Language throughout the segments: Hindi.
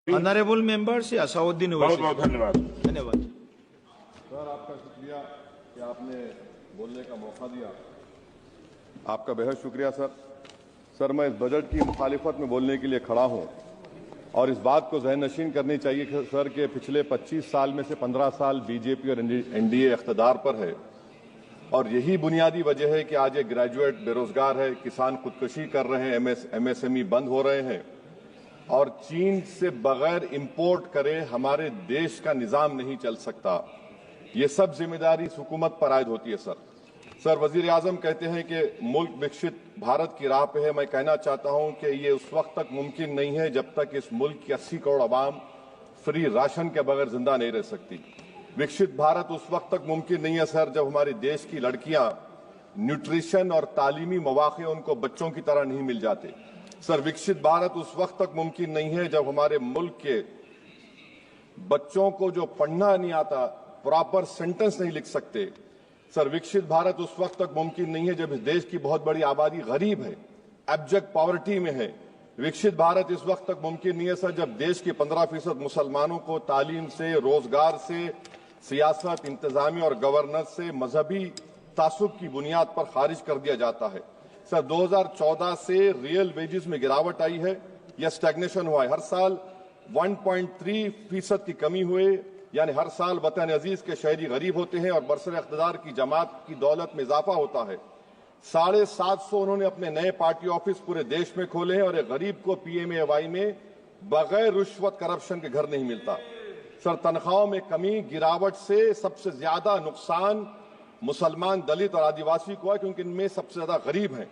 ऑनरेबल मेंबर्स असाउद्दीन बहुत बहुत धन्यवाद। धन्यवाद सर, आपका शुक्रिया कि आपने बोलने का मौका दिया। आपका बेहद शुक्रिया सर। सर, मैं इस बजट की मुखालिफत में बोलने के लिए खड़ा हूं और इस बात को ज़हन नशीन करनी चाहिए सर कि पिछले 25 साल में से 15 साल बीजेपी और एनडीए इख्तिदार पर है और यही बुनियादी वजह है कि आज एक ग्रेजुएट बेरोजगार है, किसान खुदकुशी कर रहे हैं, एमएसएमई बंद हो रहे हैं और चीन से बगैर इंपोर्ट करे हमारे देश का निजाम नहीं चल सकता। ये सब जिम्मेदारी इस हुकूमत पर आयद होती है सर। वजीर आजम कहते हैं कि मुल्क विकसित भारत की राह पे है। मैं कहना चाहता हूं कि ये उस वक्त तक मुमकिन नहीं है जब तक इस मुल्क की 80 करोड़ आवाम फ्री राशन के बगैर जिंदा नहीं रह सकती। विकसित भारत उस वक्त तक मुमकिन नहीं है सर जब हमारे देश की लड़कियां न्यूट्रिशन और तालीमी मौके उनको बच्चों की तरह नहीं मिल जाते। सर, विकसित भारत उस वक्त तक मुमकिन नहीं है जब हमारे मुल्क के बच्चों को जो पढ़ना नहीं आता, प्रॉपर सेंटेंस नहीं लिख सकते। सर, विकसित भारत उस वक्त तक मुमकिन नहीं है जब इस देश की बहुत बड़ी आबादी गरीब है, एब्जेक्ट पॉवर्टी में है। विकसित भारत इस वक्त तक मुमकिन नहीं है सर जब देश के 15% मुसलमानों को तालीम से, रोजगार से, सियासत, इंतजामी और गवर्नेंस से मजहबी तासुब की बुनियाद पर खारिज कर दिया जाता है। सर, 2014 से रियल वेजेस में गिरावट आई है या स्टैग्नेशन हुआ है। हर साल 1.3% की कमी हुई, यानी हर साल वतन अजीज के शहरी गरीब होते हैं और बरसर इख्तिदार की जमात की दौलत में इजाफा होता है। 750 उन्होंने अपने नए पार्टी ऑफिस पूरे देश में खोले हैं और एक गरीब को पीएमएवाई में बगैर रिश्वत करप्शन के घर नहीं मिलता। सर, तनख्वाहों में कमी, गिरावट से सबसे ज्यादा नुकसान मुसलमान, दलित और आदिवासी को है क्योंकि इनमें सबसे ज्यादा गरीब हैं।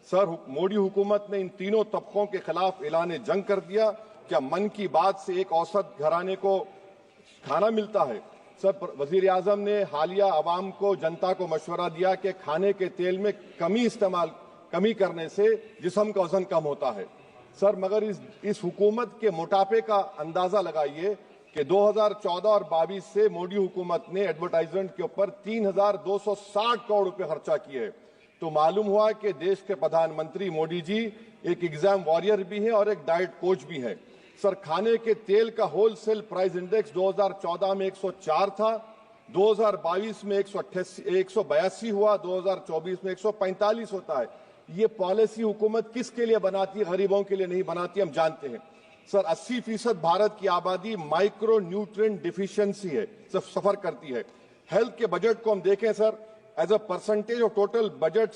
सर, मोदी हुकूमत ने इन तीनों तबकों के खिलाफ ऐलान जंग कर दिया। क्या मन की बात से एक औसत घराने को खाना मिलता है? सर, वजीर आजम ने हालिया आवाम को, जनता को मशवरा दिया कि खाने के तेल में कमी करने से जिस्म का वजन कम होता है। सर, मगर इस हुकूमत के मोटापे का अंदाजा लगाइए कि 2014 और 22 से मोदी हुकूमत ने एडवर्टाइजमेंट के ऊपर 3,260 करोड़ रुपए खर्चा किए। तो मालूम हुआ कि देश के प्रधानमंत्री मोदी जी एक एग्जाम वॉरियर भी हैं और एक डाइट कोच भी हैं। सर, खाने के तेल का होलसेल प्राइस इंडेक्स 2014 में 104 था, 2022 में 182 हुआ, 2024 में 145 होता है। ये पॉलिसी हुकूमत किसके लिए बनाती है? गरीबों के लिए नहीं बनाती, हम जानते हैं। सर, 80% भारत की आबादी माइक्रो न्यूट्रिएंट डिफिशियंसी है, सफर करती है। हेल्थ के बजट को हम देखें sir, as a percentage of total budget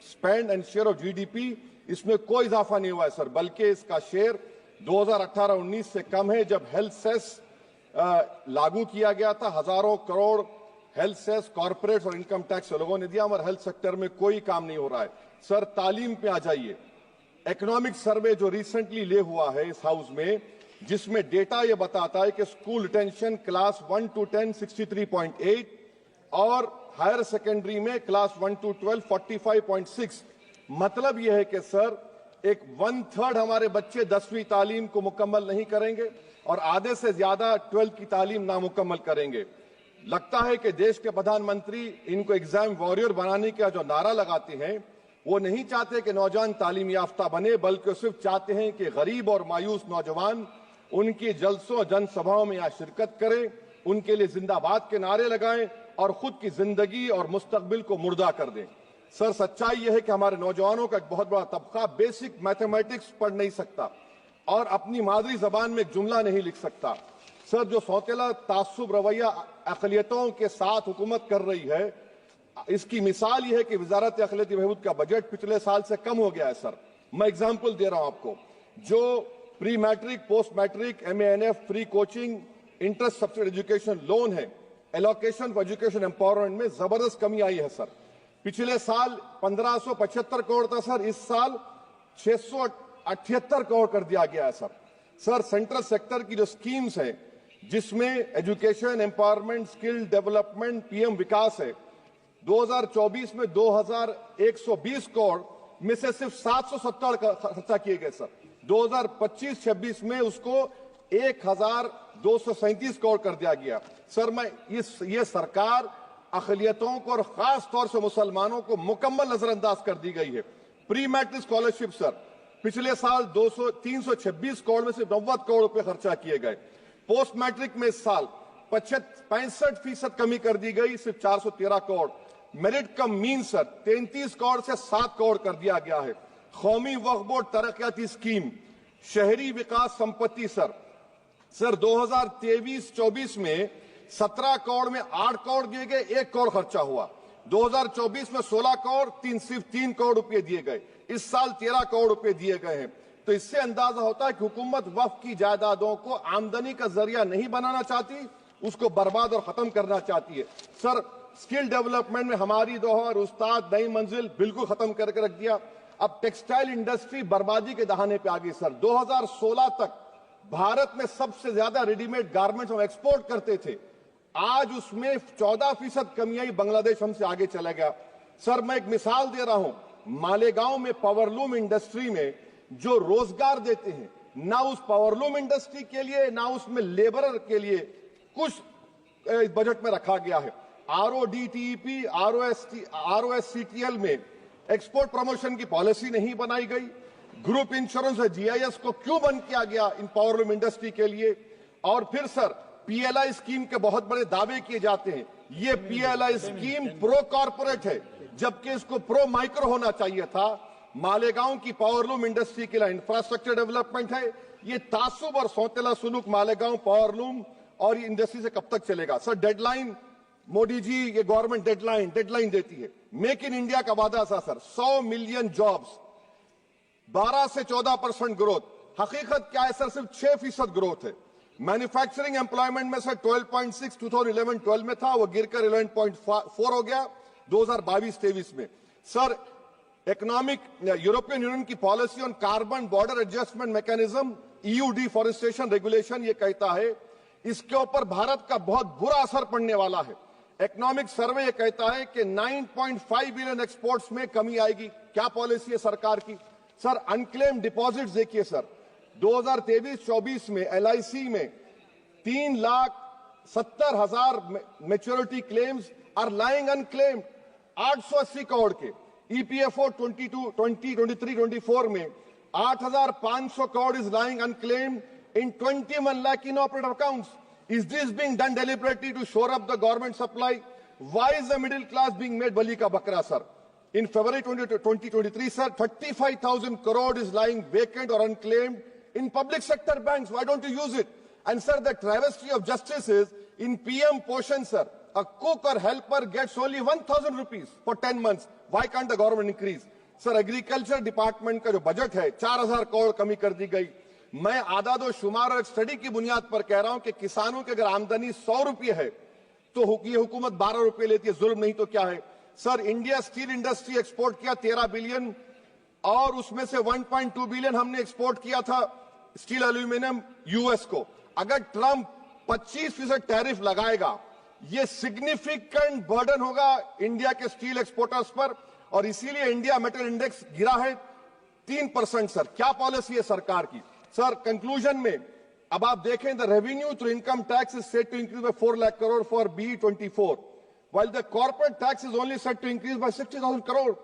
spend and share of GDP, इसमें कोई इजाफा नहीं हुआ है सर, बल्कि इसका शेयर 2018-19 से कम है। जब हेल्थ सेस लागू किया गया था, हजारों करोड़ हेल्थ सेस कॉर्पोरेट और इनकम टैक्स लोगों ने दिया, हमारे हेल्थ सेक्टर में कोई काम नहीं हो रहा है। सर, तालीम पे आ जाइए। इकोनॉमिक सर्वे जो रिसेंटली ले हुआ है इस हाउस में, जिसमें डेटा ये बताता है कि स्कूल रिटेंशन क्लास 1 to 10 63.8 और हायर सेकेंडरी में क्लास 1 to 12 45.6। मतलब यह है कि सर, एक 1/3 हमारे बच्चे 10वीं तालीम को मुकम्मल नहीं करेंगे और आधे से ज्यादा 12th की तालीम नामुकम्मल करेंगे। लगता है कि देश के प्रधानमंत्री इनको एग्जाम वॉरियर बनाने का जो नारा लगाते हैं, वो नहीं चाहते कि नौजवान तालीम याफ्ता बने, बल्कि सिर्फ चाहते हैं कि गरीब और मायूस नौजवान उनकी जलसों जनसभाओं में यहाँ शिरकत करें, उनके लिए जिंदाबाद के नारे लगाएं और खुद की जिंदगी और मुस्तकबिल को मुर्दा कर दें। सर, सच्चाई यह है कि हमारे नौजवानों का एक बहुत बड़ा तबका बेसिक मैथमेटिक्स पढ़ नहीं सकता और अपनी मादरी जबान में एक जुमला नहीं लिख सकता। सर, जो सौतेला तासुब रवैया अक़लियतों के साथ हुकूमत कर रही है, इसकी मिसाल यह है कि वजारत अक़लियती बहबूद का बजट पिछले साल से कम हो गया है। सर, मैं एग्जाम्पल दे रहा हूं आपको। जो pre matric, post matric, MANF, free coaching, interest subsidy education loan है, एलोकेशन फॉर एजुकेशन एम्पावरमेंट में जबरदस्त कमी आई है। सर, पिछले साल 1575 करोड़ था सर, इस साल 678 करोड़ कर दिया गया है। सर, सेंट्रल सेक्टर की जो स्कीम्स है, जिसमें education, empowerment, skill development, PM विकास है, 2024 में 2120 करोड़ में से सिर्फ 770 खर्चा किए गए। सर, 2025-26 में उसको 1237 करोड़ कर दिया गया। सर, ये सरकार अक़लियतों को और खास तौर से मुसलमानों को मुकम्मल नजरअंदाज कर दी गई है। प्री मैट्रिक स्कॉलरशिप सर, पिछले साल 326 करोड़ में से 90 करोड़ रुपए खर्चा किए गए। पोस्ट मैट्रिक में इस साल 65% कमी कर दी गई, सिर्फ 413 करोड़। मेरिट कम मीन सर 33 करोड़ से 7 करोड़ कर दिया गया है। कौमी वक्फ बोर्ड तरक्याती स्कीम, शहरी विकास संपत्ति सर 2023-24 में 17 करोड़ में 8 करोड़ दिए गए, 1 करोड़ खर्चा हुआ। 2024 में 16 करोड़ सिर्फ 3 करोड़ रुपए दिए गए। इस साल 13 करोड़ रुपए दिए गए हैं। तो इससे अंदाजा होता है कि हुकूमत वक्फ की जायदादों को आमदनी का जरिया नहीं बनाना चाहती, उसको बर्बाद और खत्म करना चाहती है। सर स्किल डेवलपमेंट में हमारी दोहर उस्ताद नई मंजिल बिल्कुल खत्म करके रख दिया। अब टेक्सटाइल इंडस्ट्री बर्बादी के दहाने पे आ गई सर। 2016 तक भारत में सबसे ज्यादा रेडीमेड गारमेंट्स हम एक्सपोर्ट करते थे, आज उसमें 14% कमी आई, बांग्लादेश हमसे आगे चला गया। सर मैं एक मिसाल दे रहा हूं, मालेगांव में पावरलूम इंडस्ट्री में जो रोजगार देते हैं, ना उस पावरलूम इंडस्ट्री के लिए ना उसमें लेबरर के लिए कुछ बजट में रखा गया है। RODTEP, ROSCTL में एक्सपोर्ट प्रमोशन की पॉलिसी नहीं बनाई गई। ग्रुप इंश्योरेंस और GIS को क्यों बंद किया गया इन पावरलूम इंडस्ट्री के लिए? और फिर सर PLI स्कीम के बहुत बड़े दावे किए जाते हैं। ये PLI स्कीम प्रो कॉर्पोरेट है, जबकि इसको प्रो माइक्रो होना चाहिए था। मालेगांव की पावरलूम इंडस्ट्री के लिए इंफ्रास्ट्रक्चर डेवलपमेंट है। ये तासुब और सौतेला सुलूक मालेगांव पावरलूम और ये इंडस्ट्री से कब तक चलेगा? सर डेडलाइन, मोदी जी ये गवर्नमेंट डेडलाइन देती है। मेक इन इंडिया का वादा था सर 100 मिलियन जॉब्स, 12 से 14% ग्रोथ। हकीकत क्या है सर? सिर्फ 6% ग्रोथ है। मैन्युफैक्चरिंग एम्प्लॉयमेंट में सर 12.6 2011-12 में था, वो गिरकर 11.4 हो गया 2022-23 में। सर इकोनॉमिक यूरोपियन यूनियन की policy on carbon border adjustment mechanism EU deforestation regulation ये कहता है इसके ऊपर भारत का बहुत बुरा असर पड़ने वाला है। इकोनॉमिक सर्वे ये कहता है कि 9.5 बिलियन एक्सपोर्ट्स में कमी आएगी। क्या पॉलिसी है सरकार की? सर अनक्लेम डिपॉजिट्स देखिए सर, 2023-24 में LIC में 3,70,000 maturity claims are lying unclaimed, 880 crore के। EPFO 2023-24 में 8,500 crore is lying unclaimed in 21 lakh inoperative accounts. Is this being done deliberately to shore up the government supply? Why is the middle class being made bali ka bakra, sir? In February 2023, sir, 35,000 crore is lying vacant or unclaimed in public sector banks. Why don't you use it? And sir, the travesty of justice is in PM Poshan, sir, a cook or helper gets only 1,000 rupees for 10 months. Why can't the government increase? Sir, agriculture department का जो बजट है 4,000 करोड़ कमी कर दी गई। मैं आदाद और शुमार और एक स्टडी की बुनियाद पर कह रहा हूं कि किसानों की अगर आमदनी 100 रुपये है तो ये हुकूमत 12 रुपये लेती है। जुल्म नहीं तो क्या है? Sir India steel industry export किया 13 बिलियन और उसमें से 1.2 बिलियन हमने एक्सपोर्ट किया था स्टील एल्यूमिनियम US को। अगर ट्रंप 25% टैरिफ लगाएगा, ये सिग्निफिकेंट बर्डन होगा इंडिया के स्टील एक्सपोर्टर्स पर और इसीलिए इंडिया मेटल इंडेक्स गिरा है 3%। सर क्या पॉलिसी है सरकार की? सर कंक्लूजन में अब आप देखें, the revenue through income tax is set to increase by 4 lakh crore for BE24, while the corporate tax is only set to increase by 60,000 crore.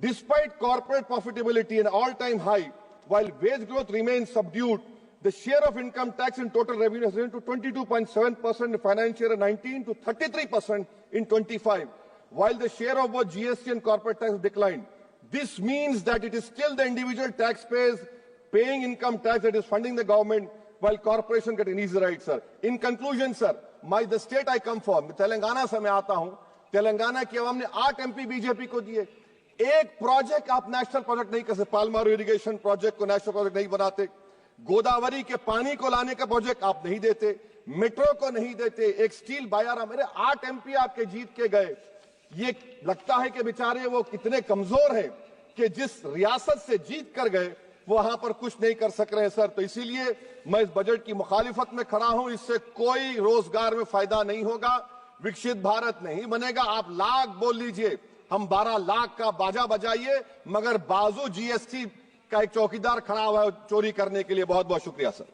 Despite corporate profitability an all-time high, while wage growth remains subdued, the share of income tax in total revenue has risen to 22.7% in financial year 19 to 33% in 25, while the share of both GST and corporate tax has declined. This means that it is still the individual taxpayers paying income tax that is funding the government, while corporations get an easy ride, sir. In conclusion, sir, the state I come from, Telangana से मैं आता हूं, तेलंगाना की आवाम ने 8 MP बीजेपी को दिए। एक प्रोजेक्ट आप नेशनल प्रोजेक्ट नहीं कर सकते। पालमारू इरिगेशन प्रोजेक्ट को नेशनल प्रोजेक्ट नहीं बनाते, गोदावरी के पानी को लाने का प्रोजेक्ट आप नहीं देते, मेट्रो को नहीं देते, एक स्टील बायारा, मेरे 8 MP आपके जीत के गए। ये लगता है कि बेचारे वो कितने कमजोर हैं कि जिस रियासत से जीत कर गए वहां पर कुछ नहीं कर सक रहे हैं, सर। तो इसीलिए मैं इस बजट की मुखालिफत में खड़ा हूं। इससे कोई रोजगार में फायदा नहीं होगा, विकसित भारत नहीं बनेगा। आप लाख बोल लीजिए, हम 12 लाख का बाजा बजाइए, मगर बाजू GST का एक चौकीदार खड़ा हुआ है चोरी करने के लिए। बहुत बहुत शुक्रिया सर।